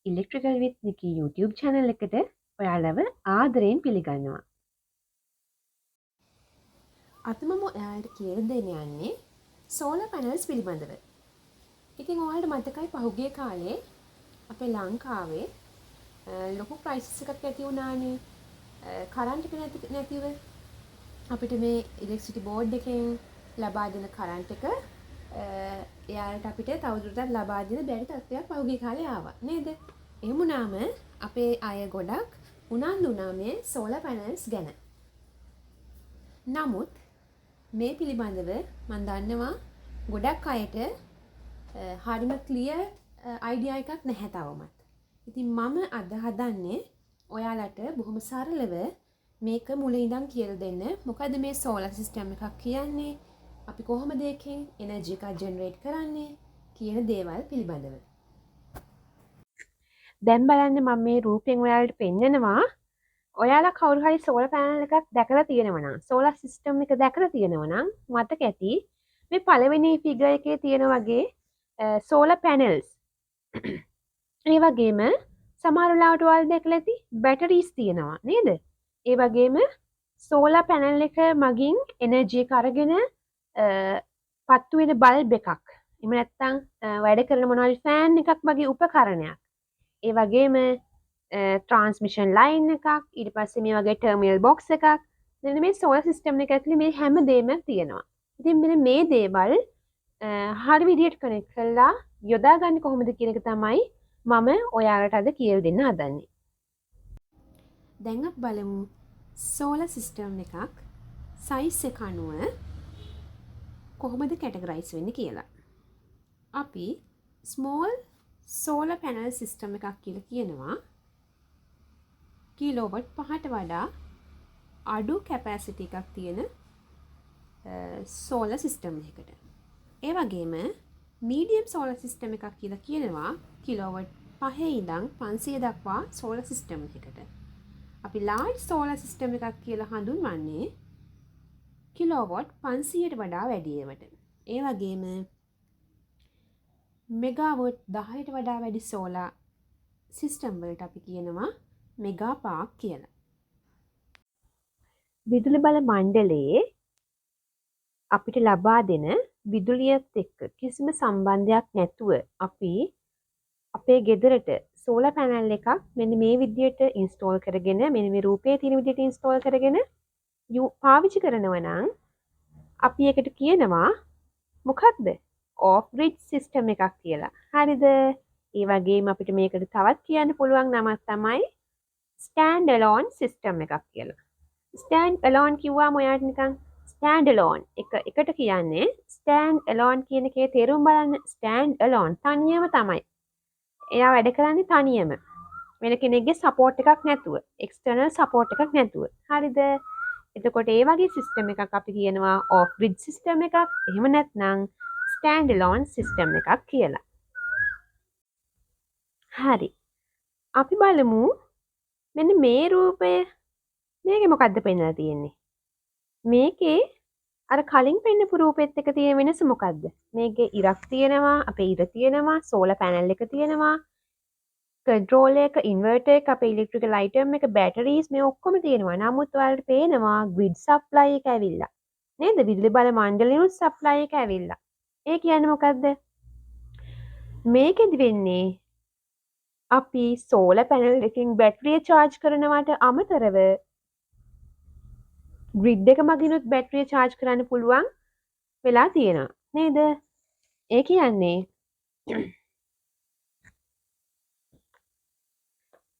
Electrical with NIKI YouTube channel එකට ඔයාලව ආදරයෙන් පිළිගන්නවා. අද මම ඔයාලට කියලා දෙන්න යන්නේ solar panels පිළිබඳව. ඉතින් ඔයාලට මතකයි පහුගිය කාලේ අපේ ලංකාවේ ලොකු crisis එකක් ඇති වුණානේ. කරන්ට් එක නැතිව අපිට මේ electricity board එකෙන් ලබා දෙන කරන්ට් එක එයාලට අපිට තවදුරටත් ලබා දෙන්න බැරි තත්ත්වයක් පහුගිය කාලේ ආවා නේද? එහෙම වුණාම අපේ අය ගොඩක් උනන්දු වුණා මේ solar panels ගැන. නමුත් මේ පිළිබඳව මම දන්නවා ගොඩක් අයට හරිම ක්ලියර් අයිඩියා එකක් නැහැ තවමත්. ඉතින් මම අද හදන්නේ ඔයාලට බොහොම සරලව මේක මුලින් ඉඳන් කියලා දෙන්න. මොකද මේ solar system එකක් කියන්නේ අපි කොහොමද ඒකෙන් එනර්ජි එකක් ජෙනරේට් කරන්නේ කියන දේවල් පිළිබඳව. දැන් බලන්න මම මේ රූපයෙන් ඔයාලට පෙන්නනවා. ඔයාලා කවුරු හරි solar panel එකක් දැකලා තියෙනවා නම් solar system එක දැකලා තියෙනවා නම් මතක ඇති මේ පළවෙනි figure එකේ තියෙන වගේ solar panels. ඒ වගේම සමහර වෙලාවට ඔයාලා දැකලා ඇති batteries තියෙනවා නේද? ඒ වගේම solar panel එක මගින් එනර්ජි එක අරගෙන පත්තු වෙන බල්බ් එකක්. එහෙම නැත්නම් වැඩ කරන මොනවා ෆෑන් එකක් වගේ උපකරණයක්. ඒ වගේම ට්‍රාන්ස්මිෂන් ලයින් එකක්, ඊට පස්සේ මේ වගේ ටර්මිනල් බොක්ස් එකක්. මෙන්න මේ සෝලර් සිස්ටම් එක ඇතුලේ මේ හැම දෙයක්ම තියෙනවා. ඉතින් මෙන්න මේ දේවල් හරි විදියට කනෙක්ට් කරලා යොදා ගන්න කොහොමද කියන එක තමයි මම ඔයාලට අද කියලා දෙන්න හදන්නේ. දැන් අපි බලමු solar system එකක් size එක අනුව කොහොමද categorize වෙන්නේ කියලා. අපි small solar panel system එකක් කියලා කියනවා කිලෝවොට් 5ට වඩා අඩු capacity එකක් තියෙන solar system එකකට. ඒ වගේම medium solar system එකක් කියලා කියනවා කිලෝවොට් 5 ඉඳන් 500 දක්වා solar system එකකට. අපි large solar system එකක් කියලා හඳුන්වන්නේ කිලෝවොට් 500ට වඩා වැඩි ඒවට. ඒ වගේම මෙගාවොට් 10ට වඩා වැඩි solar system වලට අපි කියනවා මෙගා පාක් කියලා. විදුලි බල මණ්ඩලයේ අපිට ලබා දෙන විදුලියත් එක්ක කිසිම සම්බන්ධයක් නැතුව අපි අපේ ගෙදරට solar panel එකක් මෙන්න මේ විදියට install කරගෙන මෙන්න මේ රූපයේ තියෙන විදියට install කරගෙන පාවිච්චි කරනවා නම් අපි ඒකට කියනවා මොකක්ද? off grid system එකක් කියලා. හරිද? ඒ වගේම අපිට මේකට තවත් කියන්න පුළුවන් නමක් තමයි stand alone system එකක් කියලා. stand alone කිව්වම ඔයාලට නිකන් stand alone එකට කියන්නේ stand alone කියන එකේ තේරුම බලන්න. stand alone තනියම තමයි. එයා වැඩ කරන්නේ තනියම. වෙන කෙනෙක්ගේ support එකක් නැතුව, external support එකක් නැතුව. හරිද? එතකොට ඒ වගේ system එකක් අපි කියනවා off grid system එකක්. එහෙම නැත්නම් stand alone system එකක් කියලා. හරි. අපි බලමු මෙන්න මේ රූපය මේකේ මොකද්ද පෙන්නලා තියෙන්නේ? මේකේ අර කලින් පෙන්නපු රූපෙත් එක තියෙන වෙනස මොකද්ද? මේකේ ඉරක් තියෙනවා, අපේ ඉර තියෙනවා, solar panel එක තියෙනවා, control එක, inverter එක, අපේ electrical item එක, batteries මේ ඔක්කොම තියෙනවා. නමුත් ඔයාලට පේනවා grid supply එක ඇවිල්ලා. නේද? විදුලි බල මණ්ඩලෙනුත් supply එක ඇවිල්ලා. ඒ කියන්නේ මොකද්ද? මේකෙදි වෙන්නේ අපි solar panel එකකින් බැටරිය charge කරනවට අමතරව grid එක මගිනුත් බැටරිය charge කරන්න පුළුවන් වෙලා තියෙනවා නේද? ඒ කියන්නේ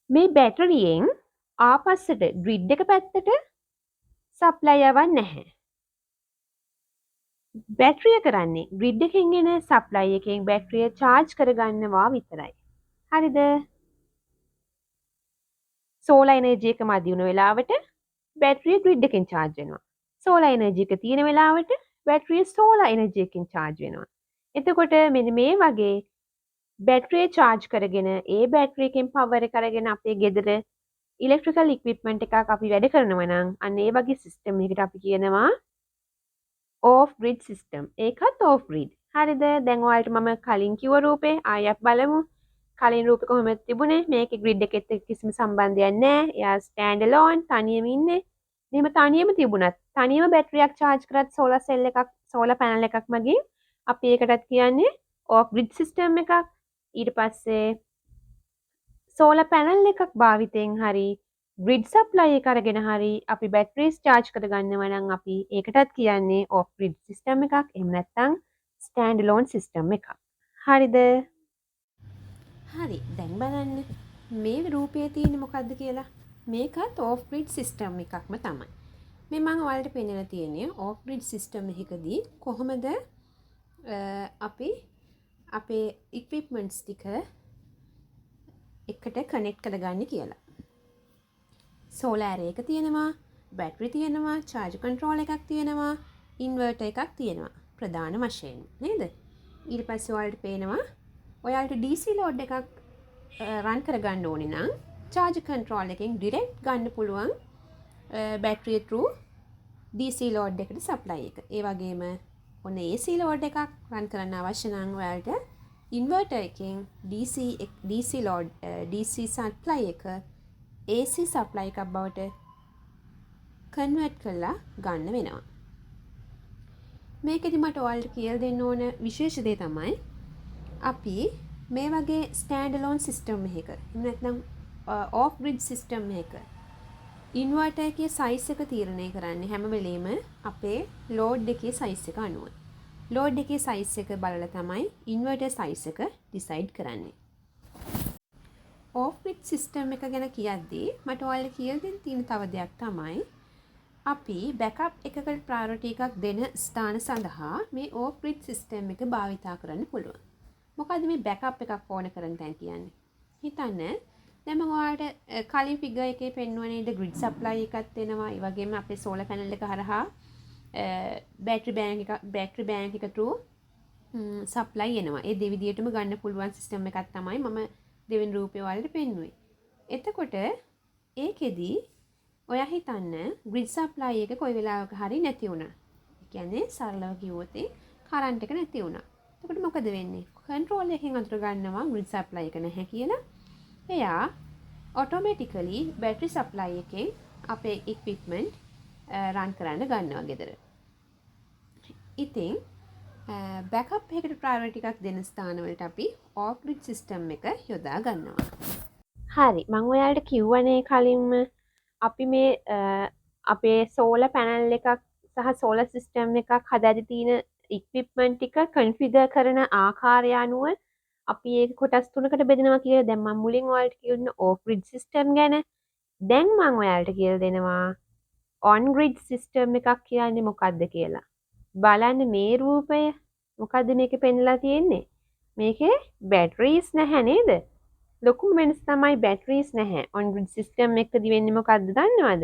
මේ බැටරියෙන් ආපස්සට grid එක පැත්තට supply යවන්නේ නැහැ. බැටරිය කරන්නේ grid එකෙන් එන supply එකෙන් බැටරිය charge කරගන්නවා විතරයි. හරිද? solar energy එක මදි වුණ වෙලාවට බැටරිය grid එකෙන් charge වෙනවා. solar energy එක තියෙන වෙලාවට බැටරිය solar energy එකෙන් charge වෙනවා. එතකොට මෙන්න මේ වගේ බැටරිය charge කරගෙන ඒ බැටරිය එකෙන් power එක අරගෙන අපේ ගෙදර electrical equipment එකක් අපි වැඩ කරනවා නම් අන්න ඒ වගේ system එකකට අපි කියනවා off grid system. ඒකත් off grid. හරිද? දැන් ඔයාලට මම කලින් කිව්ව රූපේ ආයෙත් බලමු. කලින් රූපේ කොහොමද තිබුණේ? මේකේ grid එකෙත් එක්ක කිසිම සම්බන්ධයක් නැහැ. එයා stand alone තනියම ඉන්නේ. මෙහෙම තනියම තිබුණත් තනියම බැටරියක් charge කරත් solar cell එකක් solar panel එකක් මගින් අපි ඒකටත් කියන්නේ off grid system එකක්. ඊට පස්සේ solar panel එකක් භාවිතයෙන් හරි grid supply එක අරගෙන හරි අපි batteries charge කරගන්නවා නම් අපි ඒකටත් කියන්නේ off grid system එකක්. එහෙම නැත්නම් stand alone system එකක්. හරිද? හරි දැන් බලන්න මේ රූපයේ තියෙන්නේ මොකද්ද කියලා. මේකත් off grid system එකක්ම තමයි. මේ මම ඔයාලට පෙන්නලා තියෙන්නේ off grid system එකකදී කොහොමද අපි අපේ equipments ටික එකට කනෙක්ට් කරගන්නේ කියලා. solar array එක තියෙනවා, battery තියෙනවා, charge control එකක් තියෙනවා, inverter එකක් තියෙනවා. ප්‍රධාන වශයෙන් නේද? ඊට පස්සේ ඔයාලට පේනවා ඔයාලට DC load එකක් run කරගන්න ඕනේ නම් charge control එකෙන් direct ගන්න පුළුවන් battery through DC load එකට supply එක. ඒ වගේම ඔන්න AC load එකක් run කරන්න අවශ්‍ය නම් ඔයාලට inverter එකෙන් DC load DC supply එක AC supply එකක් බවට convert කරලා ගන්න වෙනවා. මේකෙදි මට ඔයාලට කියලා දෙන්න ඕන විශේෂ දේ තමයි අපි මේ වගේ stand alone system එකක එහෙම නැත්නම් off grid system එකක inverter එකේ size එක තීරණය කරන්නේ හැම වෙලෙම අපේ load එකේ size එක අනුව. load එකේ size එක බලලා තමයි inverter size එක decide කරන්නේ. off grid system එක ගැන කියද්දී මට ඔයාලට කියලා දෙන්න තියෙන තව දෙයක් තමයි අපි backup එකකට priority එකක් දෙන ස්ථාන සඳහා මේ off grid system එක භාවිතා කරන්න පුළුවන්. මොකද මේ backup එකක් ඕන කරන තැන් කියන්නේ. හිතන්න දැන් මම ඔයාලට කලින් figure එකේ පෙන්වුවා නේද grid supply එකක් දෙනවා. ඒ වගේම අපේ solar panel එක හරහා battery bank එක through supply එනවා. ඒ දෙවිදියටම ගන්න පුළුවන් system එකක් තමයි මම දෙවෙනි රූපේ ඔයාලට පෙන්වුවේ. එතකොට ඒකෙදි ඔයා හිතන්න grid supply එක කොයි වෙලාවක හරි නැති වුණා. ඒ කියන්නේ සරලව කිව්වොත් කරන්ට් එක නැති වුණා. එතකොට මොකද වෙන්නේ? control එකෙන් අඳුර ගන්නවා grid supply එක නැහැ කියලා. එයා automatically battery supply එකෙන් අපේ equipment run කරන්න ගන්නවා ගෙදර. ඉතින් backup එකකට priority එකක් දෙන ස්ථානවලට අපි off grid system එක යොදා ගන්නවා. හරි. මම ඔයාලට කිව්වනේ කලින්ම අපි මේ අපේ solar panel එකක් සහ solar system එකක් හදාදී තියෙන equipment ටික configure කරන ආකාරය අනුව අපි ඒක කොටස් තුනකට බෙදනවා කියලා දැන් මම මුලින් ඔයාලට කියන්න off grid system ගැන. දැන් මම ඔයාලට කියලා දෙනවා on grid system එකක් කියන්නේ මොකක්ද කියලා. බලන්න මේ රූපය මොකද්ද මේකේ පෙන්ලා තියෙන්නේ? මේකේ batteries නැහැ නේද? ලොකුම වෙනස තමයි batteries නැහැ. on grid system එකකදී වෙන්නේ මොකද්ද දන්නවද?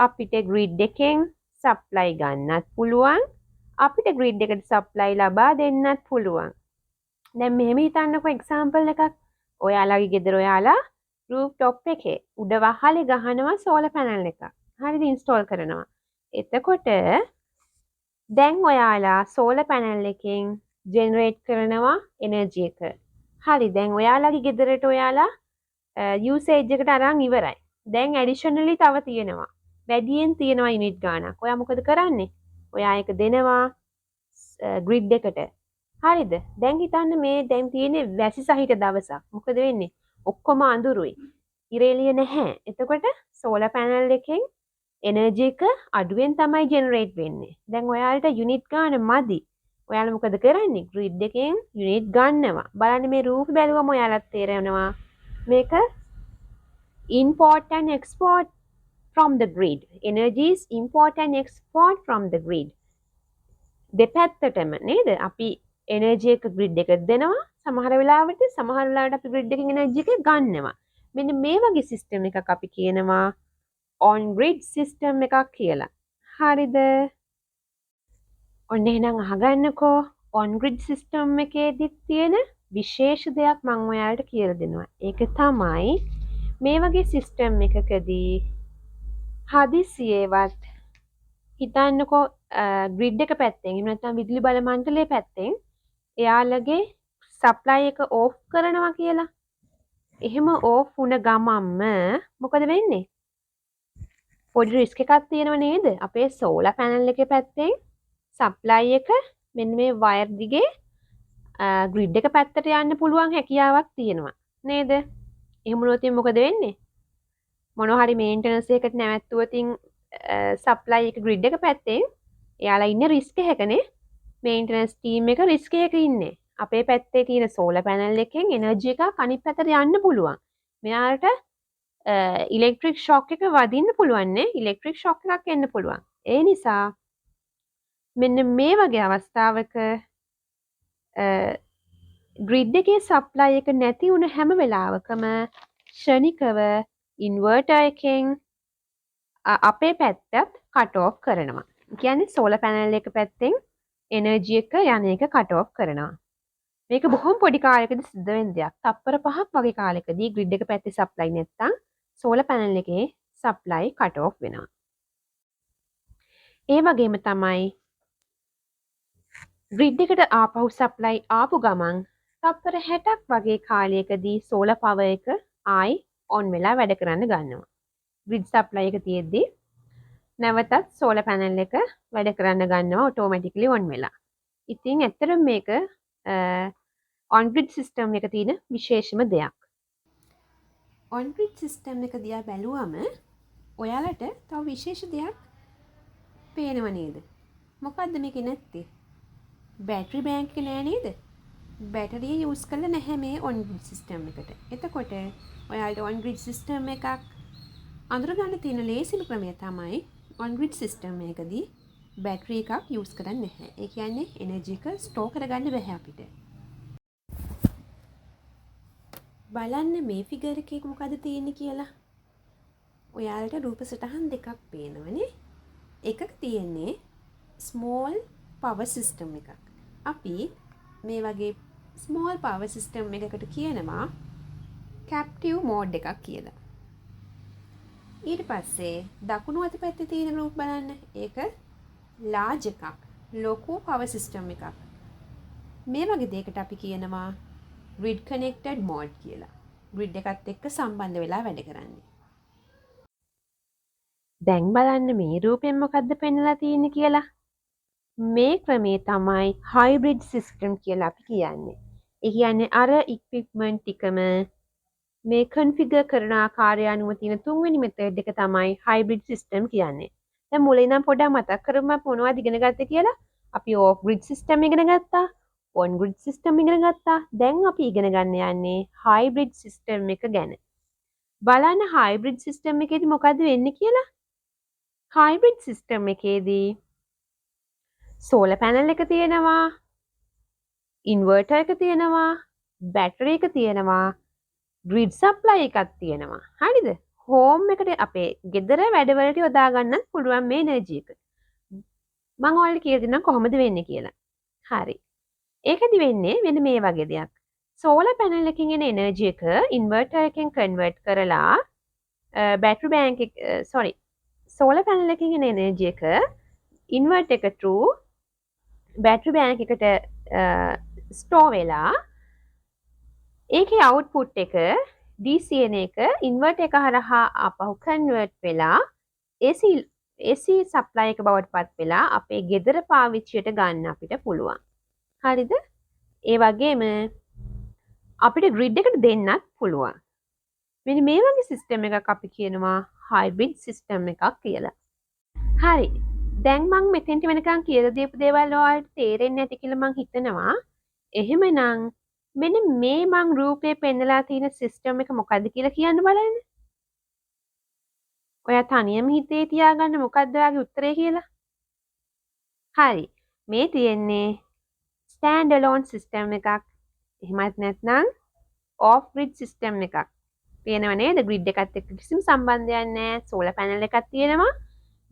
අපිට grid එකෙන් supply ගන්නත් පුළුවන්. අපිට grid එකට supply ලබා දෙන්නත් පුළුවන්. දැන් මෙහෙම හිතන්නකෝ example එකක්. ඔයාලගේ ගෙදර ඔයාලා rooftop එකේ උඩ වහලේ ගහනවා solar panel එකක්. හරිද? install කරනවා. එතකොට දැන් ඔයාලා solar panel එකෙන් generate කරනවා energy එක. හරි දැන් ඔයාලගේ ගෙදරට ඔයාලා usage එකට අරන් ඉවරයි. දැන් additionally තව තියෙනවා. වැඩියෙන් තියෙනවා unit ගාණක්. ඔයා මොකද කරන්නේ? ඔයා ඒක දෙනවා grid එකට. හරිද? දැන් හිතන්න මේ දැන් තියෙන්නේ වැසි සහිත දවසක්. මොකද වෙන්නේ? ඔක්කොම අඳුරුයි. ඉර එළිය නැහැ. එතකොට solar panel එකෙන් energy එක අඩුවෙන් තමයි generate වෙන්නේ. දැන් ඔයාලට unit ගාණ මදි. ඔයාලා මොකද කරන්නේ? grid එකෙන් unit ගන්නවා. බලන්න මේ රූප බැලුවම ඔයාලට තේරෙනවා මේක import and export from the grid. Energy is import and export from the grid. දෙපැත්තටම නේද? අපි energy එක grid එකට දෙනවා. සමහර වෙලාවට අපි grid එකෙන් energy එක ගන්නවා. මෙන්න මේ වගේ system එකක් අපි කියනවා on grid system එකක් කියලා. හරිද? ඔන්න එහෙනම් අහගන්නකෝ on grid system එකේදී තියෙන විශේෂ දෙයක් මම ඔයාලට කියලා දෙනවා. ඒක තමයි මේ වගේ system එකකදී හදිසියෙවත් හිතන්නකෝ grid එක පැත්තෙන් එහෙම නැත්නම් විදුලි බල මණ්ඩලයේ පැත්තෙන් එයාලගේ සප්ලයි එක ඕෆ් කරනවා කියලා. එහෙම ඕෆ් වුණ ගමන්ම මොකද වෙන්නේ? පොඩි රිස්ක් එකක් තියෙනව නේද? අපේ සෝලාර් පැනල් එකේ පැත්තෙන් සප්ලයි එක මෙන්න මේ වයර් දිගේ ග්‍රිඩ් එක පැත්තට යන්න පුළුවන් හැකියාවක් තියෙනවා නේද? එහෙම වුණොත් මොකද වෙන්නේ? මොනවා හරි මේන්ටනන්ස් එකකට නැවැත්තුවොත් සප්ලයි එක ග්‍රිඩ් එක පැත්තෙන් එයාලා ඉන්නේ රිස්ක් එකකනේ. මේන්ටනන්ස් ටීම් එක රිස්ක් එකක ඉන්නේ. අපේ පැත්තේ තියෙන සෝලාර් පැනල් එකෙන් එනර්ජි එකක් අනිත් පැත්තට යන්න පුළුවන්. මෙයාලට ඉලෙක්ට්‍රික් ෂොක් එක වදින්න පුළුවන් නේ. ඉලෙක්ට්‍රික් ෂොක් එකක් එන්න පුළුවන්. ඒ නිසා මෙන්න මේ වගේ අවස්ථාවක ග්‍රිඩ් එකේ සප්ලයි එක නැති වුණ හැම වෙලාවකම ක්ෂණිකව ඉන්වර්ටර් එකෙන් අපේ පැත්තත් කට් ඔෆ් කරනවා. කියන්නේ සෝලාර් පැනල් එක පැත්තෙන් එනර්ජි එක යන එක කට් ඔෆ් කරනවා. මේක බොහොම පොඩි කාලයකදී සිද්ධ වෙන දෙයක්. තප්පර 5ක් වගේ කාලයකදී ග්‍රිඩ් එක පැත්තේ සප්ලයි නැත්තම් සෝලාර් පැනල් එකේ සප්ලයි කට් ඔෆ් වෙනවා. ඒ වගේම තමයි ග්‍රිඩ් එකට ආපහු සප්ලයි ආපු ගමන් තප්පර 60ක් වගේ කාලයකදී සෝලාර් පවර් එක ආයි ඔන් වෙලා වැඩ කරන්න ගන්නවා. ග්‍රිඩ් සප්ලයි එක තියෙද්දී නැවතත් සෝලාර් පැනල් එක වැඩ කරන්න ගන්නවා ඔටෝමැටිකලි ඔන් වෙලා. ඉතින් ඇත්තටම මේක on grid system එක තියෙන විශේෂම දෙයක්. on grid system එක දිහා බැලුවම ඔයාලට තව විශේෂ දෙයක් පේනව නේද? මොකද්ද මේකේ නැත්තේ? බැටරි බැංක් එක නෑ නේද? බැටරිය යූස් කරලා නැහැ මේ on grid system එකට. එතකොට ඔයාලට on grid system එකක් අඳුරගන්න තියෙන ලේසිම ක්‍රමය තමයි on grid system එකකදී බැටරි එකක් යූස් කරන්නේ නැහැ. ඒ කියන්නේ එනර්ජි එක ස්ටෝර් කරගන්න බැහැ අපිට. බලන්න මේ ෆිගර් එකේ මොකද තියෙන්නේ කියලා. ඔයාලට රූප සටහන් දෙකක් පේනවනේ. එකක තියෙන්නේ small power system එකක්. අපි මේ වගේ small power system එකකට කියනවා captive mode එකක් කියලා. ඊට පස්සේ දකුණු අත පැත්තේ තියෙන රූප බලන්න. ඒක large එකක්. ලොකු power system එකක්. මේ වගේ දෙයකට අපි කියනවා grid connected mode කියලා. grid එකත් එක්ක සම්බන්ධ වෙලා වැඩ කරන්නේ. දැන් බලන්න මේ රූපෙන් මොකද්ද පෙන්වලා තියෙන්නේ කියලා. මේ ක්‍රමේ තමයි hybrid system කියලා අපි කියන්නේ. ඒ කියන්නේ අර equipment ටිකම මේ configure කරන ආකාරය අනුව තියෙන තුන්වෙනි method එක තමයි hybrid system කියන්නේ. දැන් මුලින් නම් පොඩ්ඩක් මතක් කරමු මොනවද ඉගෙන ගත්තේ කියලා. අපි off grid system ඉගෙන ගත්තා. on grid system ඉගෙන ගත්තා. දැන් අපි ඉගෙන ගන්න යන්නේ hybrid system එක ගැන. බලන්න hybrid system එකේදී මොකද්ද වෙන්නේ කියලා. hybrid system එකේදී solar panel එක තියෙනවා, inverter එක තියෙනවා, battery එක තියෙනවා, grid supply එකක් තියෙනවා. හරිද? home එකට අපේ ගෙදර වැඩවලට යොදා ගන්නත් පුළුවන් මේ energy එක. මම ඔයාලට කියලා දෙන්නම් කොහොමද වෙන්නේ කියලා. හරි. ඒකදි වෙන්නේ මෙන්න මේ වගේ දෙයක්. solar panel එකකින් එන energy එක inverter එකෙන් convert කරලා battery bank එක solar panel එකකින් එන energy එක inverter එක through battery bank එකට store වෙලා ඒකේ output එක DC එන එක inverter එක හරහා ආපහු convert වෙලා AC supply එක බවට පත් වෙලා අපේ ගෙදර පාවිච්චියට ගන්න අපිට පුළුවන්. හරිද? ඒ වගේම අපිට grid එකට දෙන්නත් පුළුවන්. මෙන්න මේ වගේ system එකක් අපි කියනවා hybrid system එකක් කියලා. හරි. දැන් මම මෙතෙන්ට වෙනකන් කියලා දීපු දේවල් ඔයාලට තේරෙන්නේ නැති කියලා මම හිතනවා. එහෙමනම් මෙන්න මේ මං රූපේ පෙන්නලා තියෙන system එක මොකද්ද කියලා කියන්න බලන්න. ඔයා තනියම හිතේ තියාගන්න මොකද්ද ඔයාගේ උත්තරේ කියලා. හරි. මේ තියෙන්නේ stand alone system එකක්. එහෙමත් නැත්නම් off grid system එකක්. පේනව නේද? grid එකත් එක්ක කිසිම සම්බන්ධයක් නැහැ. solar panel එකක් තියෙනවා.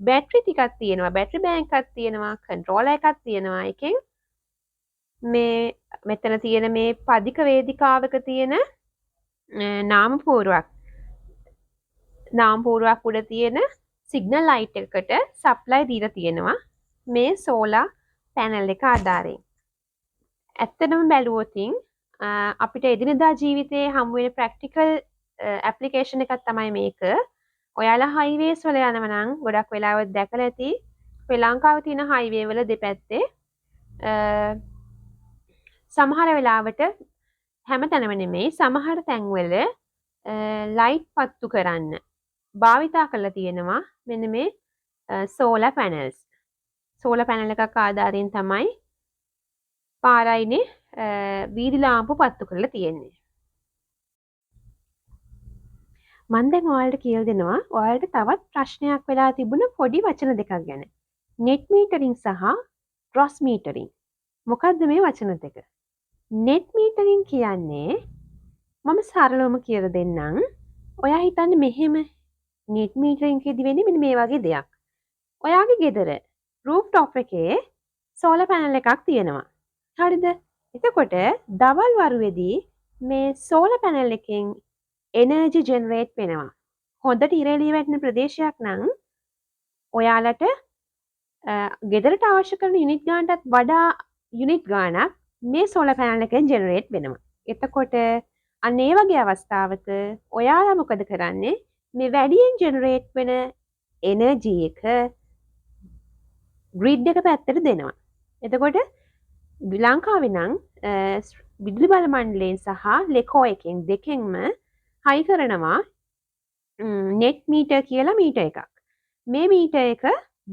battery ටිකක් තියෙනවා. battery bank එකක් තියෙනවා. controller එකක් තියෙනවා. එකෙන් මේ මෙතන තියෙන මේ පදික වේදිකාවක තියෙන නාම පුවරුවක් උඩ තියෙන සිග්නල් ලයිට් එකකට සප්ලයි දීලා තියෙනවා මේ සෝලාර් පැනල් එක ආධාරයෙන්. ඇත්තටම බැලුවොත් අපිට එදිනෙදා ජීවිතයේ හමු වෙන ප්‍රැක්ටිකල් ඇප්ලිකේෂන් එකක් තමයි මේක. ඔයාලා හයිවේස් වල යනවා නම් ගොඩක් වෙලාවට දැකලා ඇති ශ්‍රී ලංකාවේ තියෙන හයිවේ වල දෙපැත්තේ සමහර වෙලාවට හැම තැනම නෙමෙයි සමහර තැන්වල ලයිට් පත්තු කරන්න භාවිතා කරලා තියෙනවා මෙන්න මේ සෝලර් පැනල්ස්. සෝලර් පැනල් එකක් ආධාරයෙන් තමයි පාරයිනේ වීදි ලාම්පු පත්තු කරලා තියෙන්නේ. මම දැන් ඔයාලට කියලා දෙනවා ඔයාලට තවත් ප්‍රශ්නයක් වෙලා තිබුණ පොඩි වචන දෙකක් ගැන. net metering සහ gross metering. මොකද්ද මේ වචන දෙක? net metering කියන්නේ මම සරලවම කියලා දෙන්නම්. ඔයා හිතන්නේ මෙහෙම net metering එකේදී වෙන්නේ මෙන්න මේ වගේ දෙයක්. ඔයාගේ ගෙදර rooftop එකේ solar panel එකක් තියෙනවා. හරිද? එතකොට දවල් වරුවේදී මේ solar panel එකෙන් energy generate වෙනවා. හොඳට ඉර එළිය වැටෙන ප්‍රදේශයක් නම් ඔයාලට ගෙදරට අවශ්‍ය කරන යුනිට් ගානටත් වඩා යුනිට් ගානක් මේ solar panel එකෙන් generate වෙනවා. එතකොට අන්න ඒ වගේ අවස්ථාවක ඔයාලා මොකද කරන්නේ? මේ වැඩියෙන් generate වෙන energy එක grid එක පැත්තට දෙනවා. එතකොට ලංකාවේ නම් විදුලි බල මණ්ඩලයෙන් සහ ලෙකෝ එකෙන් දෙකෙන්ම හයි කරනවා net meter කියලා මීටර් එකක්. මේ මීටර් එක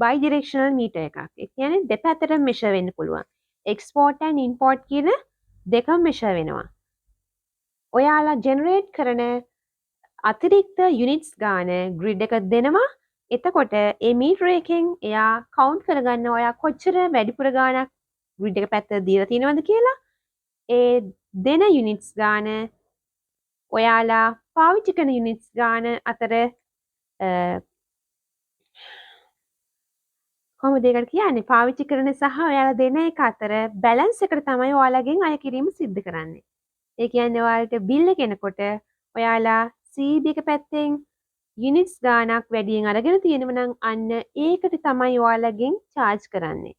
bidirectional මීටර් එකක්. ඒ කියන්නේ දෙපැත්තටම measure වෙන්න පුළුවන්. export and import කියන දෙකම measure වෙනවා. ඔයාලා generate කරන අතිරික්ත units ගාන grid එක දෙනවා. එතකොට ඒ මීටර් එකෙන් එයා count කරගන්න ඔයා කොච්චර වැඩිපුර ගානක් grid එක පැත්තට දීලා තියෙනවද කියලා. ඒ දෙන units ගාන ඔයාලා පාවිච්චි කරන units ගාන අතර කොහොමද ඒකට කියන්නේ? පාවිච්චි කරන සහ ඔයාලා දෙන එක අතර බැලන්ස් එකට තමයි ඔයාලගෙන් අය කිරීම සිද්ධ කරන්නේ. ඒ කියන්නේ ඔයාලට බිල් එක එනකොට ඔයාලා CB එක පැත්තෙන් යුනිට්ස් ගානක් වැඩියෙන් අරගෙන තියෙනවා නම් අන්න ඒකට තමයි ඔයාලගෙන් charge කරන්නේ.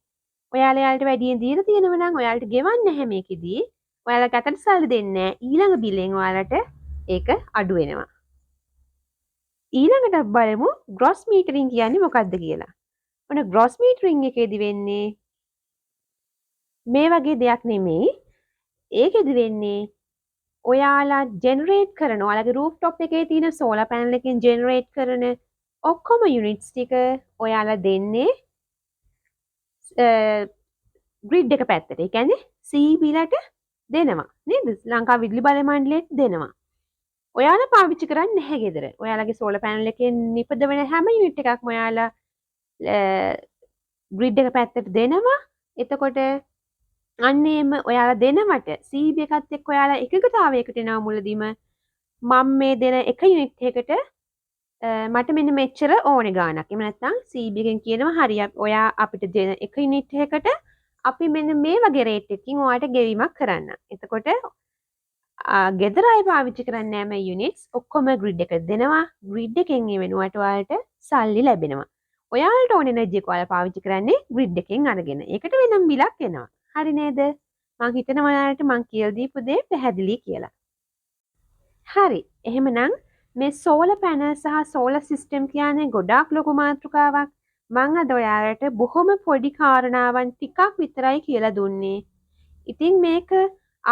ඔයාලා යාලට වැඩියෙන් දීලා තියෙනවා නම් ඔයාලට ගෙවන්න නැහැ මේකෙදී. ඔයාලා ගැතට සල්ලි දෙන්නේ නැහැ. ඊළඟ බිලෙන් ඔයාලට ඒක අඩු වෙනවා. ඊළඟට බලමු gross metering කියන්නේ මොකක්ද කියලා. ඔන්න gross metering එකේදී වෙන්නේ මේ වගේ දෙයක් නෙමෙයි. ඒකෙදි වෙන්නේ ඔයාලා ජෙනරේට් කරන ඔයාලගේ rooftop එකේ තියෙන solar panel එකෙන් ජෙනරේට් කරන ඔක්කොම units ටික ඔයාලා දෙන්නේ grid එක පැත්තට. ඒ කියන්නේ CB ලට දෙනවා. නේද? ලංකා විදුලි බල මණ්ඩලයට දෙනවා. ඔයාලා පාවිච්චි කරන්නේ නැහැ ගෙදර. ඔයාලගේ solar panel එකෙන් නිපදවන හැම unit එකක්ම ඔයාලා grid එක පැත්තට දෙනවා. එතකොට අන්නේම ඔයාලා දෙනවට CB එකත් එක්ක ඔයාලා එකගතාවයකට එනවා මුලදීම මම මේ දෙන එක යුනිට් එකකට මට මෙන්න මෙච්චර ඕනේ ගාණක්. එහෙම නැත්නම් CB එකෙන් කියනවා හරියක් ඔයා අපිට දෙන එක යුනිට් එකකට අපි මෙන්න මේ වගේ රේට් එකකින් ඔයාලට ගෙවීමක් කරන්න. එතකොට ගෙදර අය පාවිච්චි කරන්නේ නැහැ මේ යුනිට්ස් ඔක්කොම grid එකට දෙනවා. grid එකෙන් ඒ වෙනුවට ඔයාලට සල්ලි ලැබෙනවා. ඔයාලට ඕන එනර්ජි එක ඔයාලා පාවිච්චි කරන්නේ grid එකෙන් අරගෙන. ඒකට වෙනම බිලක් එනවා. හරි නේද? මං හිතනවා ඔයාලට මං කියලා දීපු දේ පැහැදිලි කියලා. හරි. එහෙමනම් මේ solar panel සහ solar system කියන්නේ ගොඩාක් ලොකු මාතෘකාවක්. මං අද ඔයාලට බොහොම පොඩි කාරණාවන් ටිකක් විතරයි කියලා දුන්නේ. ඉතින් මේක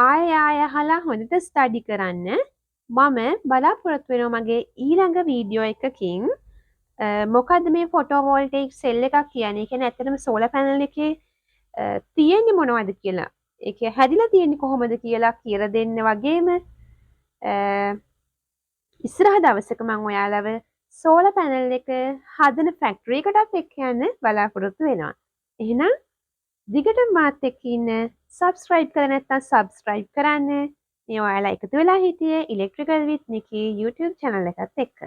ආයෙ අහලා හොඳට ස්ටඩි කරන්න. මම බලාපොරොත්තු වෙනවා මගේ ඊළඟ වීඩියෝ එකකින් මොකද්ද මේ ෆොටෝවෝල්ටේක් සෙල් එකක් කියන්නේ. ඒ කියන්නේ ඇත්තටම solar panel එකේ තියෙන්නේ මොනවද කියලා. ඒක හැදිලා තියෙන්නේ කොහොමද කියලා කියලා දෙන්න වගේම ඉස්සරහ දවසක මම ඔයාලව solar panel එක හදන ෆැක්ටරි එකටත් එක්ක යන්න බලාපොරොත්තු වෙනවා. එහෙනම් දිගටම මාත් එක්ක ඉන්න subscribe කරලා නැත්නම් subscribe කරන්න. මේ ඔයාලා එකතු වෙලා හිටියේ electrical with Nikki YouTube channel එකත් එක්ක.